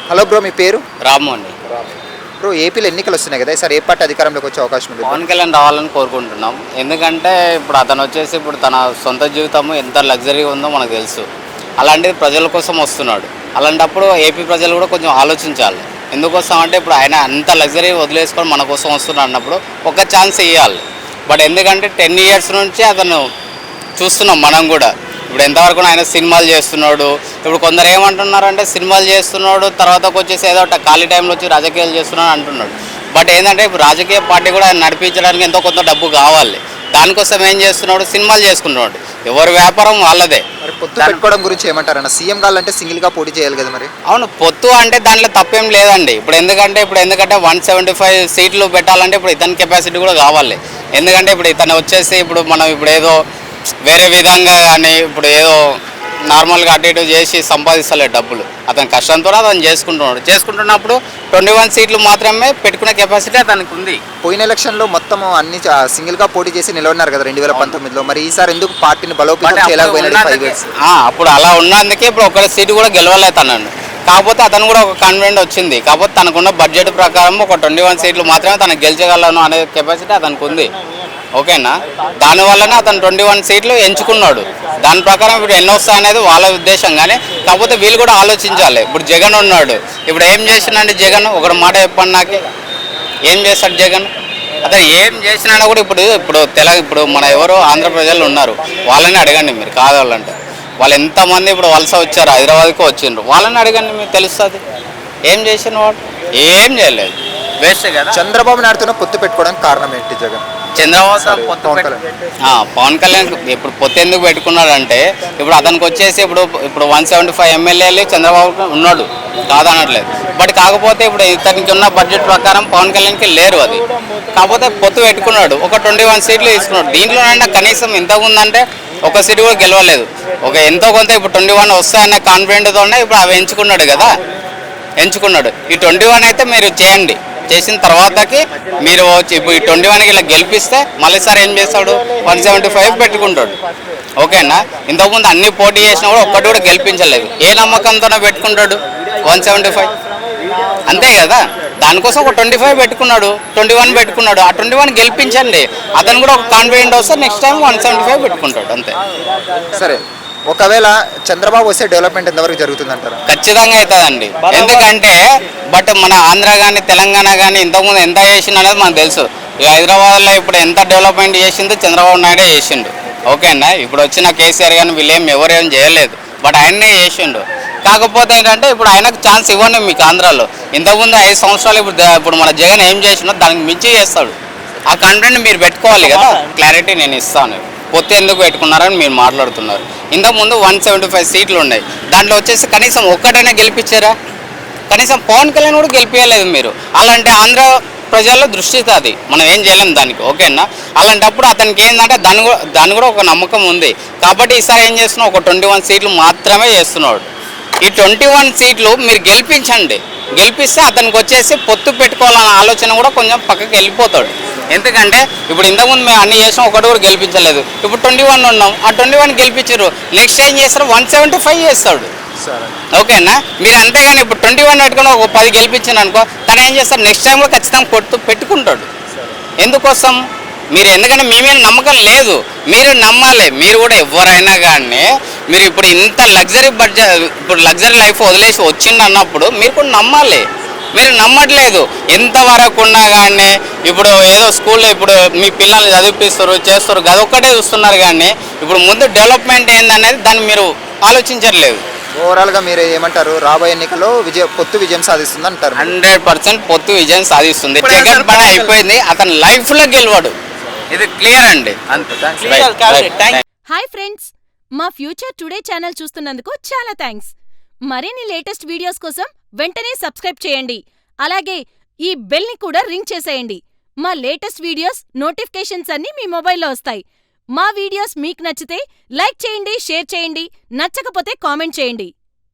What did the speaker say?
Hello bro, మీ పేరు? రాము అండి. Bro, ఏపీలో ఎన్నికలు వస్తున్నాయి కదా, ఈసారి ఏ పార్టీ అధికారంలోకి వచ్చే అవకాశం ఉంది? పవన్ కళ్యాణ్ రావాలని కోరుకుంటున్నాం. ఎందుకంటే ఇప్పుడు అతను వచ్చేసి ఇప్పుడు తన సొంత జీవితం ఎంత లగ్జరీగా ఉందో మనకు తెలుసు. అలాంటిది ప్రజల కోసం వస్తున్నాడు. అలాంటప్పుడు ఏపీ ప్రజలు కూడా కొంచెం ఆలోచించాలి. ఎందుకోసం అంటే ఇప్పుడు ఆయన అంత లగ్జరీ వదిలేసుకొని మన కోసం వస్తున్నాడు అన్నప్పుడు ఒక ఛాన్స్ ఇవ్వాలి. బట్ ఎందుకంటే 10 years నుంచి అతను చూస్తున్నాం మనం కూడా. ఇప్పుడు ఎంతవరకు ఆయన సినిమాలు చేస్తున్నాడు. ఇప్పుడు కొందరు ఏమంటున్నారంటే సినిమాలు చేస్తున్నాడు, తర్వాతకు వచ్చేసి ఏదో ఖాళీ టైంలో వచ్చి రాజకీయాలు చేస్తున్నాడు అంటున్నాడు. బట్ ఏంటంటే ఇప్పుడు రాజకీయ పార్టీ కూడా ఆయన నడిపించడానికి ఎంతో కొంత డబ్బు కావాలి. దానికోసం ఏం చేస్తున్నాడు, సినిమాలు చేసుకుంటున్నాడు. ఎవరి వ్యాపారం వాళ్ళదే. పొత్తు పెట్టుకోవడం గురించి ఏమంటారన్న? సీఎం కావాలంటే సింగిల్గా పోటీ చేయాలి కదా మరి. అవును, పొత్తు అంటే దాంట్లో తప్పేం లేదండి. ఇప్పుడు ఎందుకంటే 175 సీట్లు పెట్టాలంటే ఇప్పుడు ఇతని కెపాసిటీ కూడా కావాలి. ఎందుకంటే ఇప్పుడు ఇతను వచ్చేసి ఇప్పుడు మనం ఇప్పుడు ఏదో వేరే విధంగా కానీ ఇప్పుడు ఏదో నార్మల్గా అటు ఇటు చేసి సంపాదిస్తలేదు డబ్బులు. అతని కష్టంతో అతను చేసుకుంటున్నప్పుడు 21 సీట్లు మాత్రమే పెట్టుకునే కెపాసిటీ అతనికి ఉంది. పోయిన ఎలక్షన్లో మొత్తం అన్ని సింగిల్గా పోటీ చేసి నిలబడినారు కదా 2019లో. మరి ఈసారి ఎందుకు పార్టీని బలోపేతం చేయలేకపోయినాడు? అప్పుడు అలా ఉన్నందుకే ఇప్పుడు ఒక సీటు కూడా గెలవలేదు తనను. కాకపోతే అతను కూడా ఒక కాన్ఫిడెంట్ వచ్చింది. కాకపోతే తనకున్న బడ్జెట్ ప్రకారం ఒక 21 సీట్లు మాత్రమే తనకు గెలిచగలను అనే కెపాసిటీ అతనికి ఉంది. ఓకేనా, దానివల్లనే అతను 21 సీట్లు ఎంచుకున్నాడు. దాని ప్రకారం ఇప్పుడు ఎన్ని వస్తాయనేది వాళ్ళ ఉద్దేశం. కానీ కాకపోతే వీళ్ళు కూడా ఆలోచించాలి. ఇప్పుడు జగన్ ఉన్నాడు, ఇప్పుడు ఏం చేసినండి జగన్? ఒకటి మాట చెప్పండి నాకు, ఏం చేస్తాడు జగన్? అతను ఏం చేసినా కూడా ఇప్పుడు మన ఎవరు ఆంధ్ర ప్రజలు ఉన్నారు, వాళ్ళని అడగండి మీరు. కావాలంటే వాళ్ళు ఎంతమంది ఇప్పుడు వలస వచ్చారు, హైదరాబాద్కి వచ్చిండ్రు, వాళ్ళని అడగండి, మీకు తెలుస్తుంది. ఏం చేసిన వాడు ఏం చేయలేదు, వేస్ట్ కదా. చంద్రబాబు నాయుడుతో పొత్తు పెట్టుకోవడానికి కారణం ఏంటి జగన్? పవన్ కళ్యాణ్ ఇప్పుడు పొత్తు ఎందుకు పెట్టుకున్నాడంటే ఇప్పుడు అతనికి వచ్చేసి ఇప్పుడు 175 ఎమ్మెల్యేలు చంద్రబాబు ఉన్నాడు, కాదనట్లేదు. బట్ కాకపోతే ఇప్పుడు ఇతనికి ఉన్న బడ్జెట్ ప్రకారం పవన్ కళ్యాణ్కి లేరు అది. కాకపోతే పొత్తు పెట్టుకున్నాడు, ఒక 21 సీట్లు తీసుకున్నాడు. దీంట్లోనైనా కనీసం ఎంత ఉందంటే ఒక సీటు కూడా గెలవలేదు. ఒక ఎంతో కొంత ఇప్పుడు 21 వస్తాయన్న కాన్ఫిడెంట్తోనే ఇప్పుడు అవి ఎంచుకున్నాడు కదా. ఈ 21 అయితే మీరు చేయండి. చేసిన తర్వాతకి మీరు ఇప్పుడు ఈ 21కి ఇలా గెలిపిస్తే మళ్ళీ సార్ ఏం చేస్తాడు, 175 పెట్టుకుంటాడు. ఓకేనా, ఇంతకుముందు అన్ని పోటీ చేసినా కూడా ఒక్కటి కూడా గెలిపించలేదు. ఏ నమ్మకంతోనే పెట్టుకుంటాడు 175? అంతే కదా. దానికోసం ఒక 25 పెట్టుకున్నాడు, 21 పెట్టుకున్నాడు. ఆ 21 గెలిపించండి. అతను కూడా ఒక కాన్ఫిడెంట్ వస్తే నెక్స్ట్ టైం 175 పెట్టుకుంటాడు అంతే. సరే, ఒకవేళ చంద్రబాబు వస్తే డెవలప్మెంట్ ఎంతవరకు జరుగుతుంది అంటారు? ఖచ్చితంగా అవుతుందండి. ఎందుకంటే బట్ మన ఆంధ్ర కానీ తెలంగాణ కానీ ఇంతకుముందు ఎంత చేసిండు అనేది మనకు తెలుసు. హైదరాబాద్లో ఇప్పుడు ఎంత డెవలప్మెంట్ చేసిందో చంద్రబాబు నాయుడే చేసిండు. ఓకేనా, ఇప్పుడు వచ్చిన కేసీఆర్ కానీ వీళ్ళేం ఎవరేం చేయలేదు, బట్ ఆయన్నే చేసిండు. కాకపోతే ఏంటంటే ఇప్పుడు ఆయనకు ఛాన్స్ ఇవ్వండి మీకు ఆంధ్రాలో. ఇంతకుముందు 5 సంవత్సరాలు ఇప్పుడు మన జగన్ ఏం చేసినో దానికి మించి చేస్తాడు. ఆ కంటెంట్ మీరు పెట్టుకోవాలి కదా. క్లారిటీ నేను ఇస్తాను. పొత్తు ఎందుకు పెట్టుకున్నారని మీరు మాట్లాడుతున్నారు. ఇంతకుముందు 175 సీట్లు ఉన్నాయి, దాంట్లో వచ్చేసి కనీసం ఒక్కటైనా గెలిపించారా? కనీసం పవన్ కళ్యాణ్ కూడా గెలిపించలేదు మీరు. అలాంటి ఆంధ్ర ప్రజల్లో దృష్టి అది, మనం ఏం చేయలేము దానికి. ఓకేనా, అలాంటప్పుడు అతనికి ఏంటంటే దాని కూడా ఒక నమ్మకం ఉంది. కాబట్టి ఈసారి ఏం చేస్తున్నావు, ఒక 21 సీట్లు మాత్రమే చేస్తున్నాడు. ఈ 21 సీట్లు మీరు గెలిపించండి. గెలిపిస్తే అతనికి వచ్చేసి పొత్తు పెట్టుకోవాలన్న ఆలోచన కూడా కొంచెం పక్కకి వెళ్ళిపోతాడు. ఎందుకంటే ఇప్పుడు ఇంతకుముందు మేము అన్ని చేసాం, ఒకటి కూడా గెలిపించలేదు. ఇప్పుడు 21 ఉన్నాం, ఆ 21 గెలిపించారు. నెక్స్ట్ ఏం చేస్తారు, 175 చేస్తాడు. ఓకేనా, మీరు అంతేగాని ఇప్పుడు 21 పెట్టుకుని ఒక 10 గెలిపించాను అనుకో, తను ఏం చేస్తారు, నెక్స్ట్ టైం కూడా ఖచ్చితంగా పొత్తు పెట్టుకుంటాడు. ఎందుకోసం మీరు, ఎందుకంటే మీ మీద నమ్మకం లేదు. మీరు నమ్మాలి. మీరు కూడా ఎవరైనా కానీ మీరు ఇప్పుడు ఇంత లగ్జరీ బడ్జెట్, ఇప్పుడు లగ్జరీ లైఫ్ వదిలేసి వచ్చింది అన్నప్పుడు మీరు కూడా నమ్మాలి. మీరు నమ్మట్లేదు. ఎంతవరకు ఉన్నా కానీ ఇప్పుడు ఏదో స్కూల్లో ఇప్పుడు మీ పిల్లల్ని చదివిపిస్తారు, చేస్తారు, అదొక్కటే చూస్తున్నారు. కానీ ఇప్పుడు ముందు డెవలప్మెంట్ ఏందనేది దాన్ని మీరు ఆలోచించట్లేదు. ఓవరాల్గా మీరు ఏమంటారు, రాబోయే ఎన్నికల్లో పొత్తు విజయం సాధిస్తుంది అంటారు? 100% పొత్తు విజయం సాధిస్తుంది. జగన్ పని అయిపోయింది, అతను లైఫ్లో గెలవాడు. ఇది క్లియర్ అండి. హాయ్ ఫ్రెండ్స్, మా ఫ్యూచర్ టుడే ఛానల్ చూస్తున్నందుకు చాలా థ్యాంక్స్. మరిన్ని లేటెస్ట్ వీడియోస్ కోసం వెంటనే సబ్స్క్రైబ్ చేయండి. అలాగే ఈ బెల్ ని కూడా రింగ్ చేసేయండి. మా లేటెస్ట్ వీడియోస్ నోటిఫికేషన్స్ అన్నీ మీ మొబైల్లో వస్తాయి. మా వీడియోస్ మీకు నచ్చితే లైక్ చేయండి, షేర్ చేయండి, నచ్చకపోతే కామెంట్ చేయండి.